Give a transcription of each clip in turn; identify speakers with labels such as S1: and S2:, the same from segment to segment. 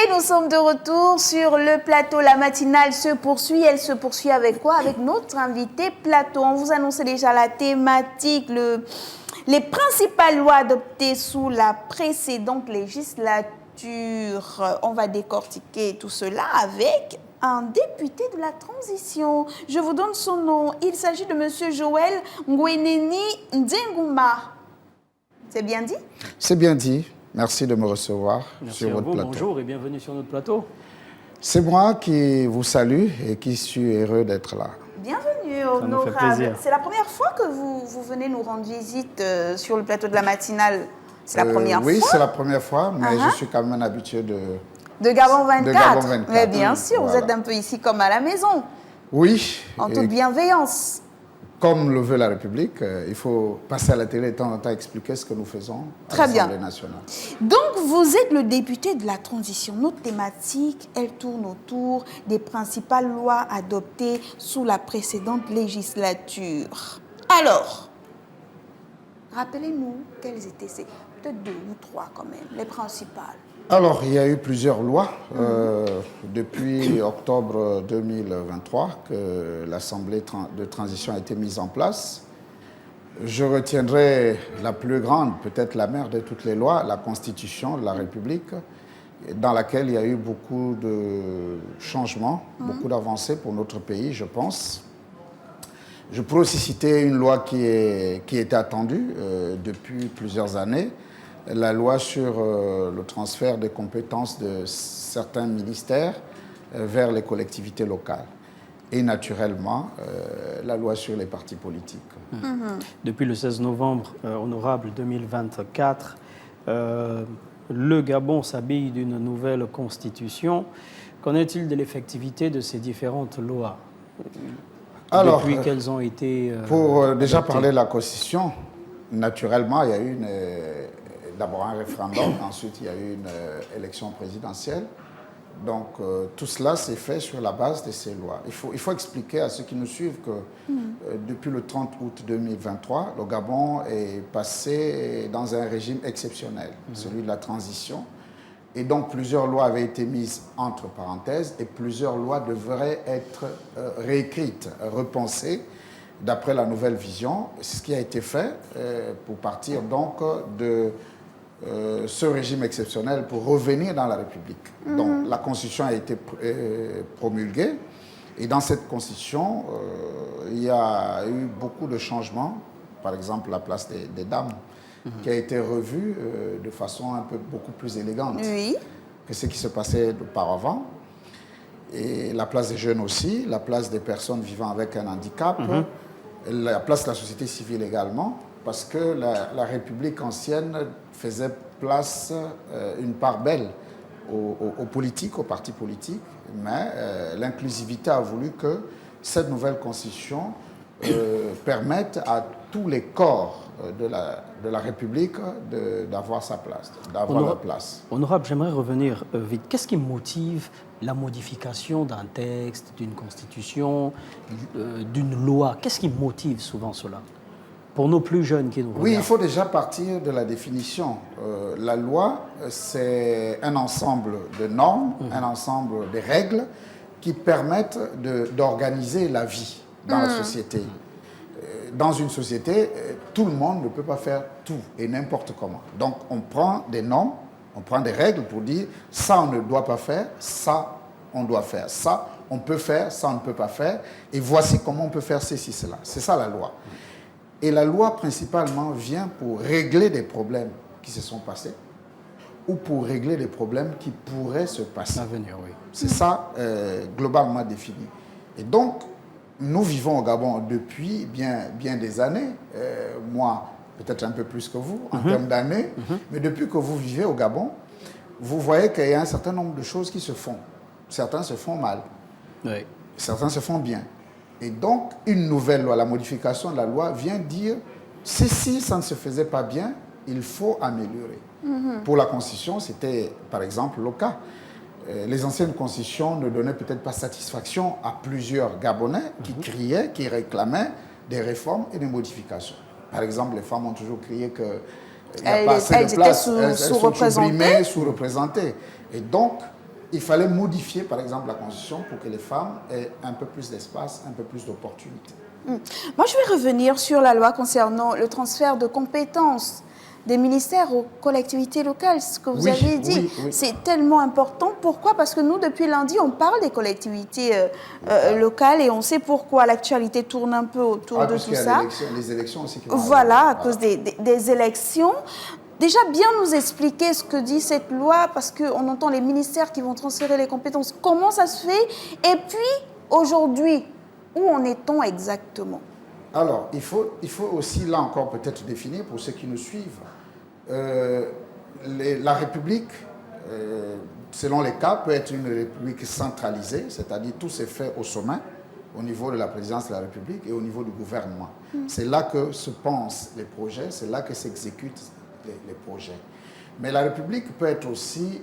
S1: Et nous sommes de retour sur le plateau. La matinale se poursuit. Elle se poursuit avec quoi? Avec notre invité plateau. On vous annonçait déjà la thématique, les principales lois adoptées sous la précédente législature. On va décortiquer tout cela avec un député de la transition. Je vous donne son nom. Il s'agit de M. Joël Ngweneni Ndenguma. C'est bien dit?
S2: C'est bien dit. Merci de me recevoir sur votre plateau.
S3: Bonjour et bienvenue sur notre plateau.
S2: C'est moi qui vous salue et qui suis heureux d'être là.
S1: Bienvenue, honorable. C'est la première fois que vous venez nous rendre visite sur le plateau de la matinale. C'est la première fois?
S2: Oui, c'est la première fois, mais je suis quand même un habitué de
S1: Gabon 24.
S2: De Gabon 24.
S1: Mais bien sûr, voilà. Vous êtes un peu ici comme à la maison.
S2: Oui.
S1: En toute bienveillance.
S2: Comme le veut la République, il faut passer à la télé de temps en temps expliquer ce que nous faisons à l'Assemblée nationale.
S1: Donc, vous êtes le député de la transition. Notre thématique, elle tourne autour des principales lois adoptées sous la précédente législature. Alors, rappelez-nous quelles étaient ces, peut-être 2 ou 3 quand même, les principales.
S2: Alors, il y a eu plusieurs lois depuis octobre 2023 que l'Assemblée de transition a été mise en place. Je retiendrai la plus grande, peut-être la mère de toutes les lois, la Constitution de la République, dans laquelle il y a eu beaucoup de changements, beaucoup d'avancées pour notre pays, je pense. Je pourrais aussi citer une loi qui était attendue depuis plusieurs années, la loi sur le transfert des compétences de certains ministères vers les collectivités locales. Et naturellement, la loi sur les partis politiques.
S3: Depuis le 16 novembre, honorable 2024, le Gabon s'habille d'une nouvelle constitution. Qu'en est-il de l'effectivité de ces différentes lois?
S2: Alors,
S3: depuis qu'elles ont été
S2: pour déjà parler de la constitution, naturellement, il y a eu d'abord un référendum, ensuite il y a eu une élection présidentielle. Donc tout cela s'est fait sur la base de ces lois. Il faut expliquer à ceux qui nous suivent que depuis le 30 août 2023, le Gabon est passé dans un régime exceptionnel, celui de la transition. Et donc plusieurs lois avaient été mises entre parenthèses et plusieurs lois devraient être réécrites, repensées d'après la nouvelle vision. C'est ce qui a été fait pour partir donc de ce régime exceptionnel pour revenir dans la République. Donc la Constitution a été promulguée et dans cette Constitution, il y a eu beaucoup de changements. Par exemple, la place des dames qui a été revue de façon beaucoup plus élégante que ce qui se passait auparavant. Et la place des jeunes aussi, la place des personnes vivant avec un handicap, la place de la société civile également, parce que la République ancienne faisait place, une part belle aux politiques, aux partis politiques, mais l'inclusivité a voulu que cette nouvelle constitution permette à tous les corps de la République d'avoir sa place, d'avoir leur place.
S3: Honorable, j'aimerais revenir vite. Qu'est-ce qui motive la modification d'un texte, d'une constitution, d'une loi? Qu'est-ce qui motive souvent cela? Pour nos plus jeunes qui nous regardent.
S2: Oui, il faut déjà partir de la définition. La loi, c'est un ensemble de normes, un ensemble de règles qui permettent d'organiser la vie dans la société. Dans une société, tout le monde ne peut pas faire tout et n'importe comment. Donc, on prend des normes, on prend des règles pour dire ça, on ne doit pas faire, ça, on doit faire, ça, on peut faire, ça, on ne peut pas faire, et voici comment on peut faire ceci, cela. C'est ça la loi. Et la loi, principalement, vient pour régler des problèmes qui se sont passés ou pour régler des problèmes qui pourraient se passer.
S3: À venir, oui.
S2: C'est ça, globalement défini. Et donc, nous vivons au Gabon depuis bien des années. Moi, peut-être un peu plus que vous, en termes d'années. Mais depuis que vous vivez au Gabon, vous voyez qu'il y a un certain nombre de choses qui se font. Certains se font mal.
S3: Oui.
S2: Certains se font bien. Et donc, une nouvelle loi, la modification de la loi, vient dire si ça ne se faisait pas bien, il faut améliorer. Pour la Constitution, c'était par exemple le cas. Les anciennes constitutions ne donnaient peut-être pas satisfaction à plusieurs Gabonais qui criaient, qui réclamaient des réformes et des modifications. Par exemple, les femmes ont toujours crié qu'il n'y a pas assez de place, elles sont supprimées, sous-représentées. Et donc, il fallait modifier, par exemple, la Constitution pour que les femmes aient un peu plus d'espace, un peu plus d'opportunités.
S1: Moi, je vais revenir sur la loi concernant le transfert de compétences des ministères aux collectivités locales, ce que vous avez dit. C'est tellement important. Pourquoi? Parce que nous, depuis lundi, on parle des collectivités locales et on sait pourquoi l'actualité tourne un peu autour de tout ça.
S2: Les élections aussi.
S1: Voilà, à cause des élections. Déjà, bien nous expliquer ce que dit cette loi, parce qu'on entend les ministères qui vont transférer les compétences. Comment ça se fait? Et puis, aujourd'hui, où en est-on exactement?
S2: Alors, il faut aussi, là encore, peut-être définir pour ceux qui nous suivent. La République, selon les cas, peut être une République centralisée, c'est-à-dire tout s'est fait au sommet, au niveau de la présidence de la République et au niveau du gouvernement. C'est là que se pensent les projets, c'est là que s'exécutent les projets. Mais la République peut être aussi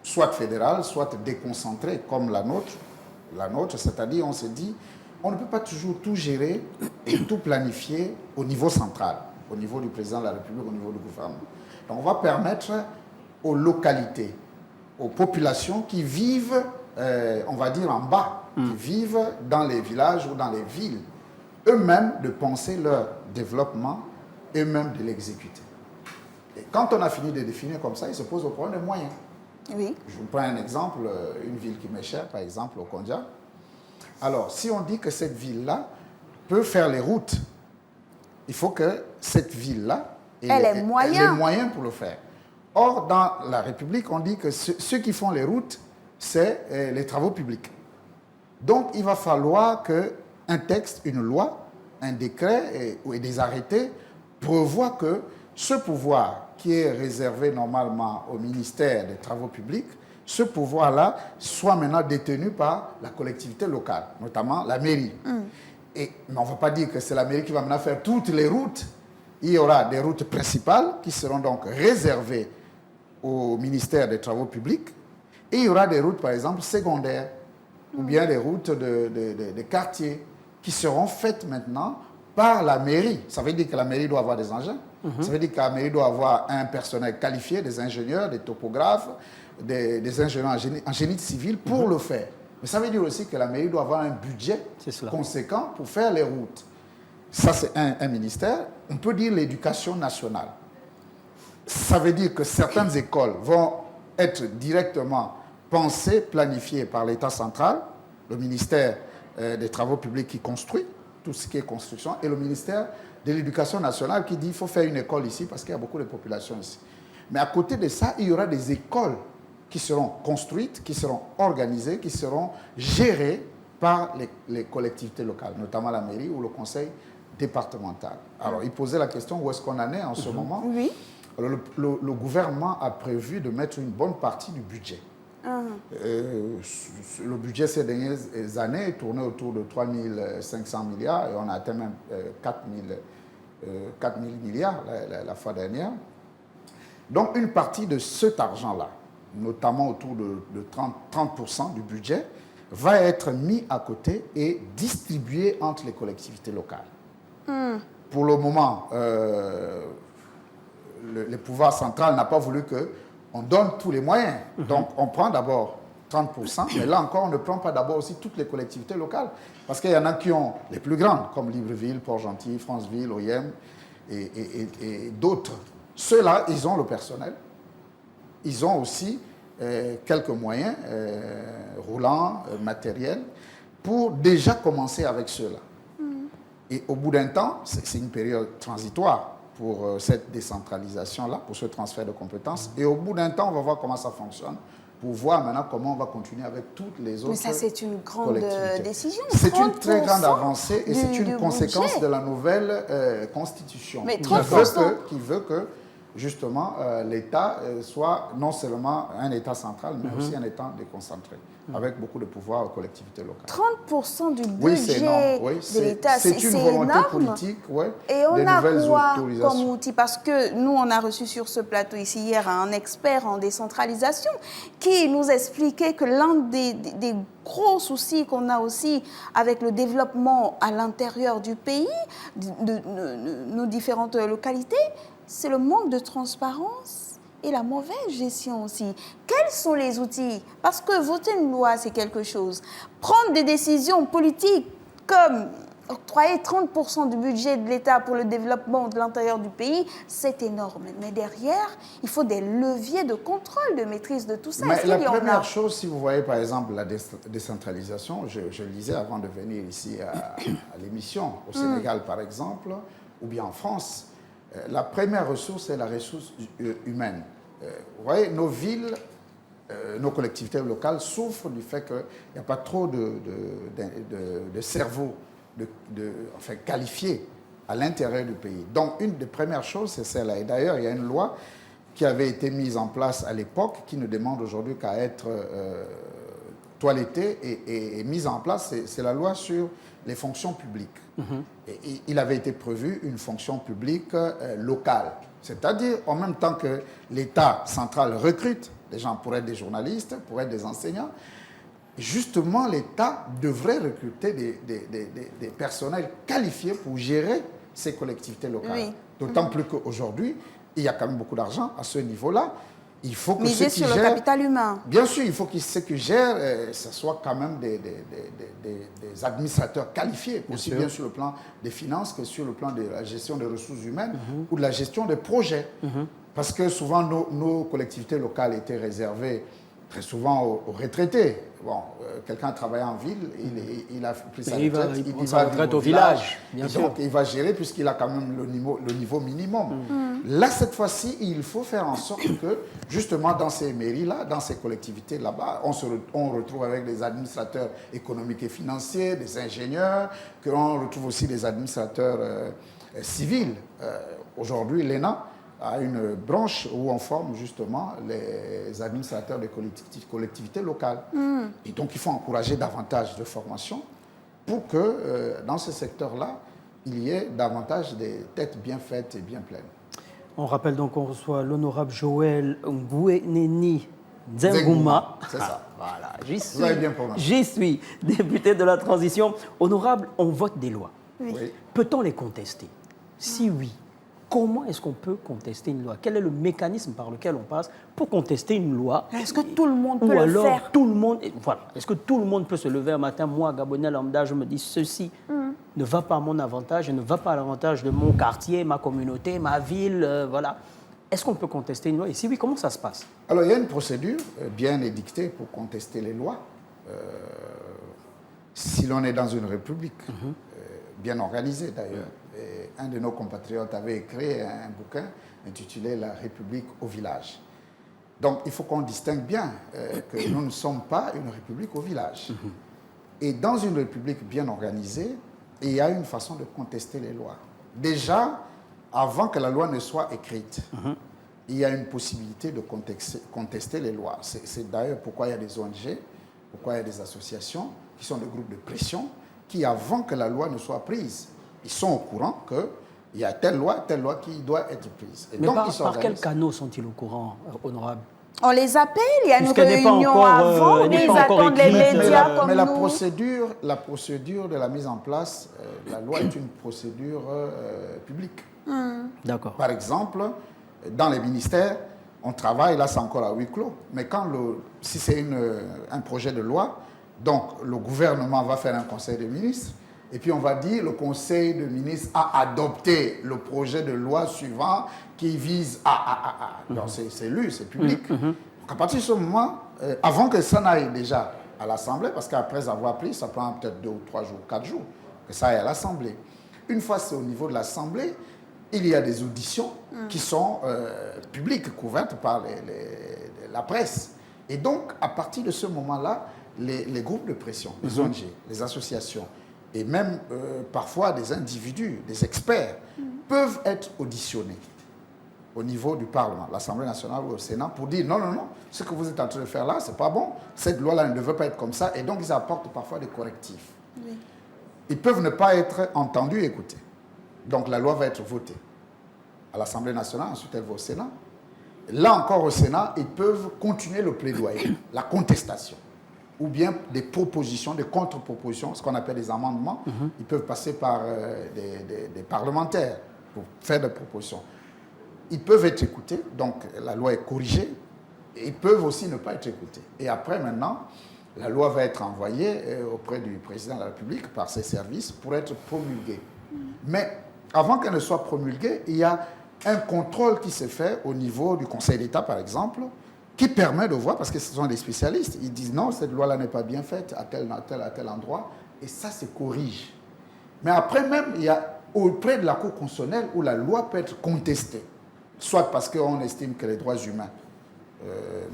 S2: soit fédérale, soit déconcentrée, comme la nôtre, c'est-à-dire on se dit, on ne peut pas toujours tout gérer et tout planifier au niveau central, au niveau du président de la République, au niveau du gouvernement. Donc on va permettre aux localités, aux populations qui vivent, on va dire en bas, qui vivent dans les villages ou dans les villes, eux-mêmes de penser leur développement, eux-mêmes de l'exécuter. Et quand on a fini de définir comme ça, il se pose le problème des moyens.
S1: Oui.
S2: Je vous prends un exemple, une ville qui m'est chère, par exemple, au Kondia. Alors, si on dit que cette ville-là peut faire les routes, il faut que cette ville-là ait les moyens pour le faire. Or, dans la République, on dit que ceux qui font les routes, c'est les travaux publics. Donc, il va falloir qu'un texte, une loi, un décret et des arrêtés prévoient que ce pouvoir qui est réservé normalement au ministère des Travaux publics, ce pouvoir-là soit maintenant détenu par la collectivité locale, notamment la mairie. Mais on ne va pas dire que c'est la mairie qui va maintenant faire toutes les routes. Il y aura des routes principales qui seront donc réservées au ministère des Travaux publics. Et il y aura des routes, par exemple, secondaires, ou bien des routes de quartiers qui seront faites maintenant par la mairie. Ça veut dire que la mairie doit avoir des engins. Ça veut dire que la mairie doit avoir un personnel qualifié, des ingénieurs, des topographes, des ingénieurs en génie civil pour le faire. Mais ça veut dire aussi que la mairie doit avoir un budget conséquent pour faire les routes. Ça, c'est un ministère. On peut dire l'éducation nationale. Ça veut dire que certaines écoles vont être directement pensées, planifiées par l'État central, le ministère des Travaux publics qui construit tout ce qui est construction, et le ministère de l'Éducation nationale qui dit qu'il faut faire une école ici parce qu'il y a beaucoup de population ici. Mais à côté de ça, il y aura des écoles qui seront construites, qui seront organisées, qui seront gérées par les collectivités locales, notamment la mairie ou le conseil départemental. Alors, il posait la question où est-ce qu'on en est en ce moment.
S1: Oui.
S2: Alors, le gouvernement a prévu de mettre une bonne partie du budget. Le budget ces dernières années tournait autour de 3 500 milliards et on a atteint même 4 000 milliards la fois dernière. Donc une partie de cet argent-là, notamment autour de 30% du budget, va être mis à côté et distribué entre les collectivités locales. Pour le moment, le pouvoir central n'a pas voulu qu'on donne tous les moyens. Donc on prend d'abord 30%, mais là encore, on ne prend pas d'abord aussi toutes les collectivités locales. Parce qu'il y en a qui ont les plus grandes, comme Libreville, Port-Gentil, Franceville, Oyem et d'autres. Ceux-là, ils ont le personnel. Ils ont aussi quelques moyens roulants, matériels, pour déjà commencer avec ceux-là. Et au bout d'un temps, c'est une période transitoire pour cette décentralisation-là, pour ce transfert de compétences. Et au bout d'un temps, on va voir comment ça fonctionne, pour voir maintenant comment on va continuer avec toutes les autres. Mais
S1: ça, c'est une grande décision.
S2: C'est une très grande avancée et c'est une conséquence de la nouvelle Constitution
S1: Mais
S2: qui veut que justement, l'État soit non seulement un État central, mais aussi un État déconcentré, avec beaucoup de pouvoir aux collectivités locales.
S1: 30% du budget de l'État, c'est
S2: une volonté
S1: énorme.
S2: Politique,
S1: et on a quoi
S2: autorisations.
S1: Comme outil? Parce que nous, on a reçu sur ce plateau ici hier un expert en décentralisation qui nous expliquait que l'un des gros soucis qu'on a aussi avec le développement à l'intérieur du pays, de nos différentes localités, c'est le manque de transparence et la mauvaise gestion aussi. Quels sont les outils? Parce que voter une loi, c'est quelque chose. Prendre des décisions politiques comme octroyer 30% du budget de l'État pour le développement de l'intérieur du pays, c'est énorme. Mais derrière, il faut des leviers de contrôle, de maîtrise de tout ça.
S2: Mais la première chose, si vous voyez par exemple la décentralisation, je lisais avant de venir ici à l'émission, au Sénégal par exemple, ou bien en France, la première ressource est la ressource humaine. Vous voyez, nos villes, nos collectivités locales souffrent du fait qu'il n'y a pas trop de cerveaux enfin, qualifiés à l'intérieur du pays. Donc, une des premières choses, c'est celle-là. Et d'ailleurs, il y a une loi qui avait été mise en place à l'époque, qui ne demande aujourd'hui qu'à être toilettée et mise en place, c'est la loi sur les fonctions publiques. Et il avait été prévu une fonction publique locale. C'est-à-dire, en même temps que l'État central recrute des gens pour être des journalistes, pour être des enseignants, justement, l'État devrait recruter des personnels qualifiés pour gérer ces collectivités locales. Oui. D'autant plus qu'aujourd'hui, il y a quand même beaucoup d'argent à ce niveau-là. Il faut que
S1: miser sur le capital humain.
S2: Bien sûr, il faut que ceux qui gèrent, ce soit quand même des administrateurs qualifiés, aussi bien sur le plan des finances que sur le plan de la gestion des ressources humaines ou de la gestion des projets. Parce que souvent, nos collectivités locales étaient réservées très souvent aux retraités. Bon, quelqu'un travaille en ville, il a pris sa retraite,
S3: il va retraite au village.
S2: Bien sûr. Donc, il va gérer puisqu'il a quand même le niveau minimum. Là, cette fois-ci, il faut faire en sorte que, justement, dans ces mairies-là, dans ces collectivités là-bas, on retrouve avec des administrateurs économiques et financiers, des ingénieurs, qu'on retrouve aussi des administrateurs civils. Aujourd'hui, l'ENA a une branche où on forme justement les administrateurs des collectivités locales. Et donc, il faut encourager davantage de formation pour que dans ce secteur-là, il y ait davantage des têtes bien faites et bien pleines.
S3: On rappelle donc qu'on reçoit l'honorable Joël Ngoueneni Nzengouma.
S2: C'est ça.
S3: Voilà,
S2: j'y
S3: suis député de la transition. Honorable, on vote des lois.
S1: Oui.
S3: Peut-on les contester? Si oui, comment est-ce qu'on peut contester une loi? Quel est le mécanisme par lequel on passe pour contester une loi?
S1: Est-ce que tout le monde peut le faire?
S3: Ou alors tout le monde... Voilà. Est-ce que tout le monde peut se lever un matin? Moi, Gabonais lambda, je me dis ceci ne va pas à mon avantage, ne va pas à l'avantage de mon quartier, ma communauté, ma ville, voilà. Est-ce qu'on peut contester une loi? Et si oui, comment ça se passe?
S2: Alors, il y a une procédure bien édictée pour contester les lois. Si l'on est dans une république, bien organisée d'ailleurs. Un de nos compatriotes avait écrit un bouquin intitulé « La République au village ». Donc, il faut qu'on distingue bien que nous ne sommes pas une république au village. Et dans une république bien organisée, il y a une façon de contester les lois. Déjà, avant que la loi ne soit écrite, il y a une possibilité de contester les lois. C'est d'ailleurs pourquoi il y a des ONG, pourquoi il y a des associations qui sont des groupes de pression qui, avant que la loi ne soit prise, ils sont au courant qu'il y a telle loi qui doit être prise. Et
S3: mais
S2: donc,
S3: par quels canaux sont-ils au courant, honorable?
S1: On les appelle, il y a une réunion avant, mais ils attendent les médias comme
S2: nous.
S1: Mais
S2: la procédure de la mise en place, la loi est une procédure publique.
S3: D'accord.
S2: Par exemple, dans les ministères, on travaille, là c'est encore à huis clos, mais si c'est un projet de loi, donc le gouvernement va faire un conseil des ministres, et puis on va dire le conseil de ministres a adopté le projet de loi suivant qui vise à. Donc c'est lu, c'est public. Donc à partir de ce moment, avant que ça n'aille déjà à l'Assemblée, parce qu'après avoir pris, ça prend peut-être 2 ou 3 jours, 4 jours, que ça aille à l'Assemblée. Une fois c'est au niveau de l'Assemblée, il y a des auditions qui sont publiques, couvertes par la presse. Et donc, à partir de ce moment-là, les groupes de pression, les ONG, les associations, et même parfois des individus, des experts, peuvent être auditionnés au niveau du Parlement, l'Assemblée nationale ou au Sénat, pour dire non, ce que vous êtes en train de faire là, c'est pas bon, cette loi-là ne devrait pas être comme ça, et donc ils apportent parfois des correctifs. Oui. Ils peuvent ne pas être entendus et écoutés. Donc la loi va être votée à l'Assemblée nationale, ensuite elle va au Sénat. Là encore au Sénat, ils peuvent continuer le plaidoyer, la contestation, ou bien des propositions, des contre-propositions, ce qu'on appelle des amendements. Ils peuvent passer par des parlementaires pour faire des propositions. ils peuvent être écoutés, donc la loi est corrigée, et ils peuvent aussi ne pas être écoutés. Et après, maintenant, la loi va être envoyée auprès du président de la République par ses services pour être promulguée. Mais avant qu'elle ne soit promulguée, il y a un contrôle qui se fait au niveau du Conseil d'État, par exemple, qui permet de voir, parce que ce sont des spécialistes, ils disent non, cette loi-là n'est pas bien faite à tel endroit, et ça se corrige. Mais après même, il y a auprès de la Cour constitutionnelle où la loi peut être contestée, soit parce qu'on estime que les droits humains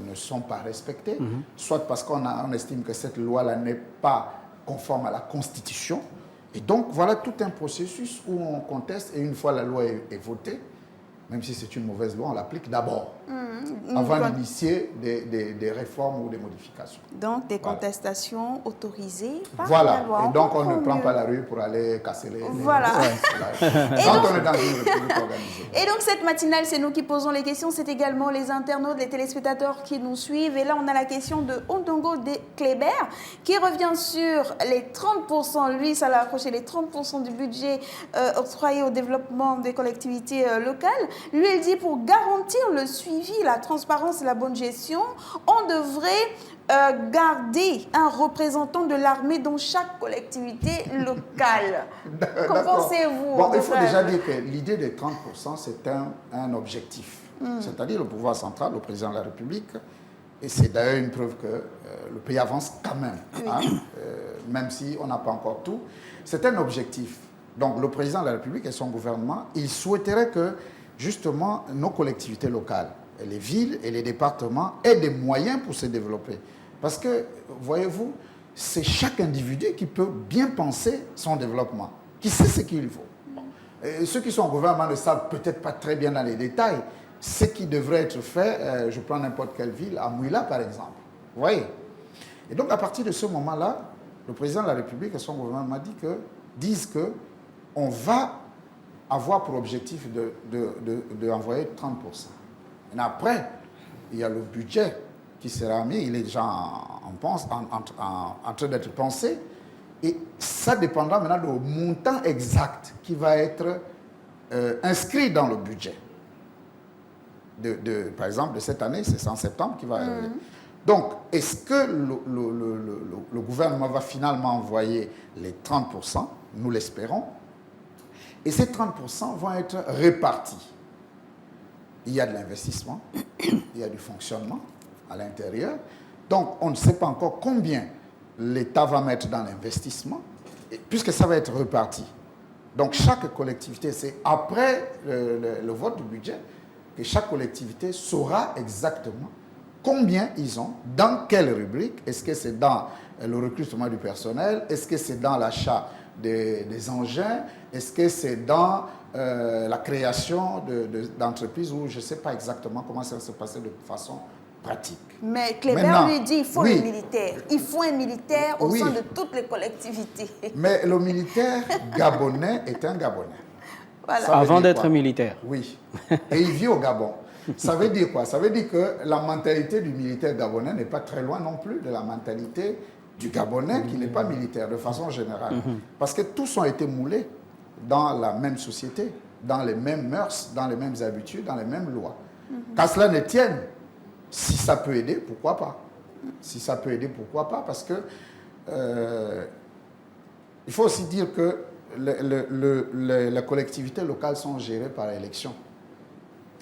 S2: ne sont pas respectés, soit parce qu'on estime que cette loi-là n'est pas conforme à la Constitution. Et donc, voilà tout un processus où on conteste, et une fois la loi est votée, même si c'est une mauvaise loi, on l'applique d'abord, avant d'initier des réformes ou des modifications.
S1: Donc, des contestations autorisées par
S2: voilà.
S1: la loi.
S2: Et donc, on ne prend pas la rue pour aller casser les...
S1: Voilà.
S2: Quand on est dans une république organisée.
S1: Et donc, cette matinale, c'est nous qui posons les questions. C'est également les internautes, les téléspectateurs qui nous suivent. Et là, on a la question de Ondongo de Kléber qui revient sur les 30%. Lui, ça l'a approché, les 30% du budget octroyé au développement des collectivités locales. Lui, il dit pour garantir le suivi, la transparence et la bonne gestion, on devrait garder un représentant de l'armée dans chaque collectivité locale. Qu'en pensez-vous?
S2: Bon, il faut déjà dire que l'idée des 30%, c'est un objectif. C'est-à-dire le pouvoir central, le président de la République, et c'est d'ailleurs une preuve que le pays avance quand même, hein, même si on n'a pas encore tout. C'est un objectif. Donc le président de la République et son gouvernement, ils souhaiteraient que justement nos collectivités locales, les villes et les départements aient des moyens pour se développer. Parce que, voyez-vous, c'est chaque individu qui peut bien penser son développement, qui sait ce qu'il faut. Et ceux qui sont au gouvernement ne savent peut-être pas très bien dans les détails ce qui devrait être fait. Je prends n'importe quelle ville, à Mouila par exemple. Vous voyez? Et donc à partir de ce moment-là, le président de la République et son gouvernement disent qu'on va avoir pour objectif d'envoyer 30%. Et après, il y a le budget qui sera mis, il est déjà en train d'être pensé, et ça dépendra maintenant du montant exact qui va être inscrit dans le budget. Par exemple, de cette année, c'est en septembre qui va arriver. Donc, est-ce que le gouvernement va finalement envoyer les 30%? Nous l'espérons. Et ces 30% vont être répartis. Il y a de l'investissement, il y a du fonctionnement à l'intérieur. Donc, on ne sait pas encore combien l'État va mettre dans l'investissement, puisque ça va être reparti. Donc, chaque collectivité, c'est après le vote du budget que chaque collectivité saura exactement combien ils ont, dans quelle rubrique. Est-ce que c'est dans le recrutement du personnel? Est-ce que c'est dans l'achat des engins? Est-ce que c'est dans la création d'entreprises où je ne sais pas exactement comment ça va se passer de façon pratique?
S1: Mais Kléber lui dit qu'il faut un militaire. Il faut un militaire au sein de toutes les collectivités.
S2: Mais le militaire gabonais est un Gabonais.
S1: Voilà.
S3: Avant d'être militaire.
S2: Oui. Et il vit au Gabon. Ça veut dire quoi? Ça veut dire que la mentalité du militaire gabonais n'est pas très loin non plus de la mentalité du Gabonais qui n'est pas militaire, de façon générale. Parce que tous ont été moulés dans la même société, dans les mêmes mœurs, dans les mêmes habitudes, dans les mêmes lois. Qu'à cela ne tienne, si ça peut aider, pourquoi pas? Si ça peut aider, pourquoi pas? Parce que il faut aussi dire que les collectivités locales sont gérées par élection.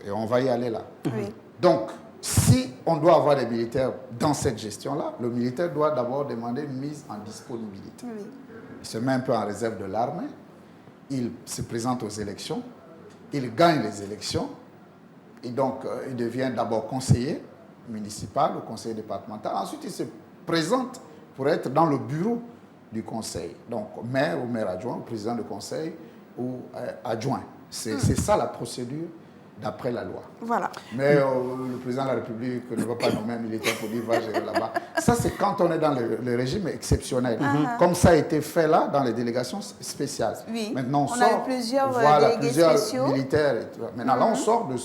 S2: Et on va y aller là.
S1: Oui.
S2: Donc, si on doit avoir des militaires dans cette gestion-là, le militaire doit d'abord demander une mise en disponibilité.
S1: Oui.
S2: Il se met un peu en réserve de l'armée, il se présente aux élections, il gagne les élections, et donc il devient d'abord conseiller municipal ou conseiller départemental. Ensuite, il se présente pour être dans le bureau du conseil. Donc, maire ou maire adjoint, ou président de conseil ou adjoint. C'est ça la procédure d'après la loi.
S1: Voilà.
S2: Mais le président de la République ne va pas nommer un militaire pour dire va gérer là-bas. Ça, c'est quand on est dans le régime exceptionnel. Comme ça a été fait là, dans les délégations spéciales.
S1: Oui.
S2: Maintenant,
S1: on a eu plusieurs délégués spéciaux.
S2: Militaires. Maintenant, là, on sort de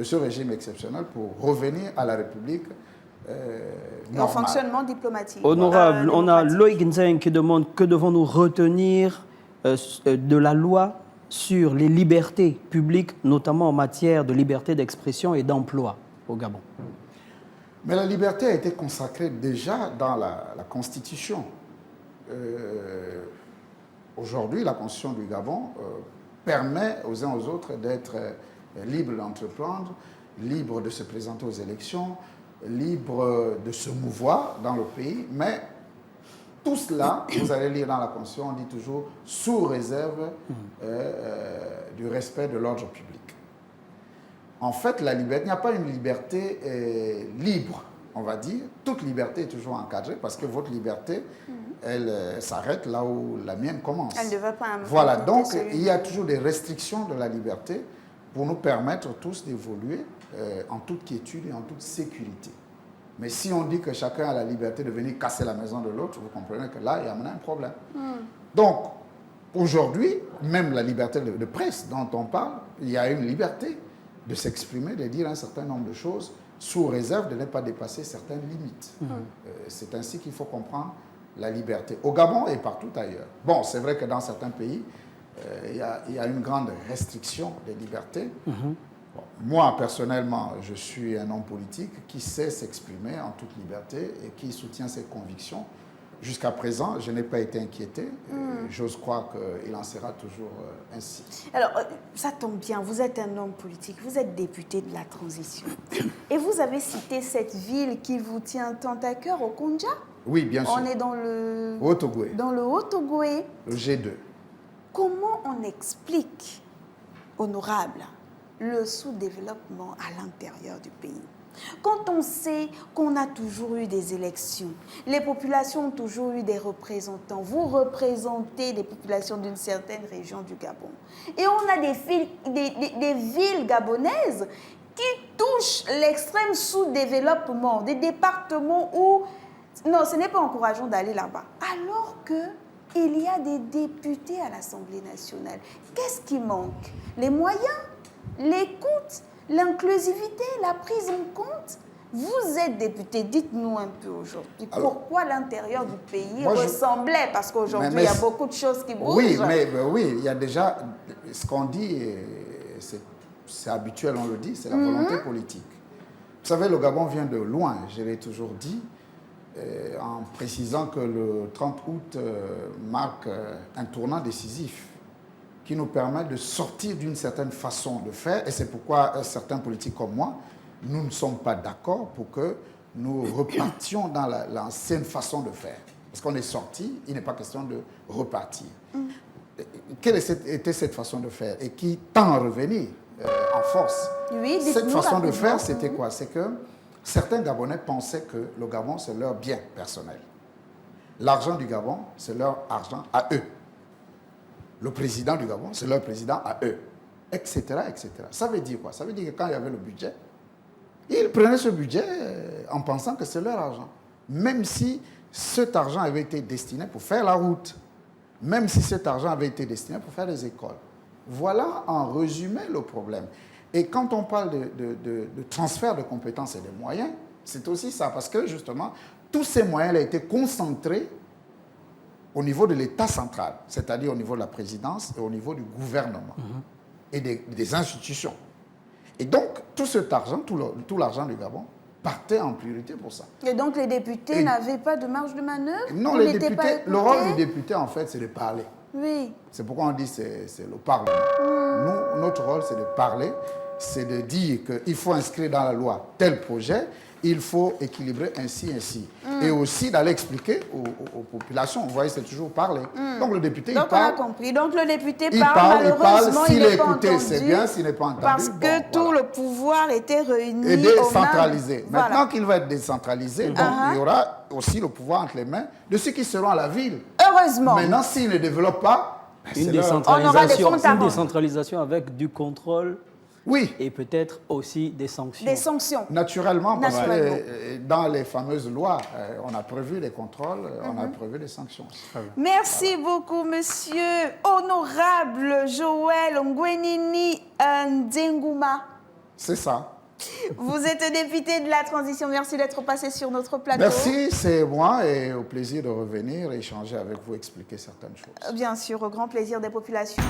S2: ce régime exceptionnel pour revenir à la République
S1: au fonctionnement diplomatique.
S3: Honorable, on a Loïc Nzeng qui demande que devons-nous retenir de la loi sur les libertés publiques, notamment en matière de liberté d'expression et d'emploi au Gabon?
S2: Mais la liberté a été consacrée déjà dans la Constitution. Aujourd'hui, la Constitution du Gabon permet aux uns aux autres d'être libres d'entreprendre, libres de se présenter aux élections, libres de se mouvoir dans le pays, mais tout cela, vous allez lire dans la Constitution, on dit toujours sous réserve du respect de l'ordre public. En fait, la liberté, il n'y a pas une liberté libre, on va dire. Toute liberté est toujours encadrée parce que votre liberté, elle s'arrête là où la mienne commence.
S1: Elle ne va pas.
S2: Voilà, donc il y a toujours des restrictions de la liberté pour nous permettre tous d'évoluer en toute quiétude et en toute sécurité. Mais si on dit que chacun a la liberté de venir casser la maison de l'autre, vous comprenez que là, il y a un problème. Donc, aujourd'hui, même la liberté de presse dont on parle, il y a une liberté de s'exprimer, de dire un certain nombre de choses, sous réserve de ne pas dépasser certaines limites. C'est ainsi qu'il faut comprendre la liberté, au Gabon et partout ailleurs. Bon, c'est vrai que dans certains pays, il y a une grande restriction des libertés. Bon, moi, personnellement, je suis un homme politique qui sait s'exprimer en toute liberté et qui soutient ses convictions. Jusqu'à présent, je n'ai pas été inquiété. J'ose croire qu'il en sera toujours ainsi.
S1: Alors, ça tombe bien, vous êtes un homme politique, vous êtes député de la transition. Et vous avez cité cette ville qui vous tient tant à cœur, au Konja.
S2: Oui, bien sûr.
S1: On est dans le
S2: Haut-Ogooué.
S1: Dans le Haut-Ogooué.
S2: Le G2.
S1: Comment on explique, honorable, le sous-développement à l'intérieur du pays? Quand on sait qu'on a toujours eu des élections, les populations ont toujours eu des représentants, vous représentez les populations d'une certaine région du Gabon. Et on a des villes gabonaises qui touchent l'extrême sous-développement, des départements où... Non, ce n'est pas encourageant d'aller là-bas. Alors qu'il y a des députés à l'Assemblée nationale. Qu'est-ce qui manque? Les moyens, l'écoute, l'inclusivité, la prise en compte. Vous êtes député, dites-nous un peu aujourd'hui pourquoi l'intérieur du pays ressemblait, parce qu'aujourd'hui il y a beaucoup de choses qui bougent.
S2: Oui, il y a déjà ce qu'on dit, c'est habituel, on le dit, c'est la volonté politique. Vous savez, le Gabon vient de loin, je l'ai toujours dit, en précisant que le 30 août marque un tournant décisif qui nous permet de sortir d'une certaine façon de faire. Et c'est pourquoi certains politiques comme moi, nous ne sommes pas d'accord pour que nous repartions dans l'ancienne façon de faire. Parce qu'on est sorti, il n'est pas question de repartir. Quelle était cette façon de faire et qui tend à revenir en force?
S1: Oui,
S2: cette façon de faire, c'était quoi? C'est que certains Gabonais pensaient que le Gabon, c'est leur bien personnel. L'argent du Gabon, c'est leur argent à eux. Le président du Gabon, c'est leur président à eux, etc., etc. Ça veut dire quoi? Ça veut dire que quand il y avait le budget, ils prenaient ce budget en pensant que c'est leur argent. Même si cet argent avait été destiné pour faire la route, même si cet argent avait été destiné pour faire les écoles. Voilà en résumé le problème. Et quand on parle de transfert de compétences et de moyens, c'est aussi ça, parce que justement, tous ces moyens ont été concentrés au niveau de l'État central, c'est-à-dire au niveau de la présidence et au niveau du gouvernement et des institutions. Et donc, tout cet argent, tout l'argent du Gabon, partait en priorité pour ça.
S1: Et donc, les députés n'avaient pas de marge de manœuvre?
S2: Non, les députés, le rôle du député, en fait, c'est de parler.
S1: Oui.
S2: C'est pourquoi on dit que c'est le Parlement. Nous, notre rôle, c'est de parler, c'est de dire qu'il faut inscrire dans la loi tel projet, il faut équilibrer ainsi. Et aussi d'aller expliquer aux populations. Vous voyez, c'est toujours parler. Donc le député, il parle.
S1: Donc on a compris. Donc le député parle, malheureusement,
S2: il
S1: n'est pas
S2: écouté,
S1: entendu.
S2: c'est bien, s'il n'est pas entendu.
S1: Parce que tout le pouvoir était réuni.
S2: Et décentralisé.
S1: Voilà.
S2: Maintenant qu'il va être décentralisé, donc il y aura aussi le pouvoir entre les mains de ceux qui seront à la ville.
S1: Heureusement.
S2: Maintenant, s'ils ne développent pas,
S3: une décentralisation avec du contrôle.
S2: Oui.
S3: Et peut-être aussi des sanctions.
S1: Des sanctions.
S2: Naturellement, parce que dans les fameuses lois, on a prévu des contrôles, on a prévu des sanctions.
S1: Merci beaucoup, monsieur honorable Joël Ngwenini Ndengouma.
S2: C'est ça.
S1: Vous êtes député de la transition. Merci d'être passé sur notre plateau.
S2: Merci, c'est moi et au plaisir de revenir et échanger avec vous, expliquer certaines choses.
S1: Bien sûr, au grand plaisir des populations.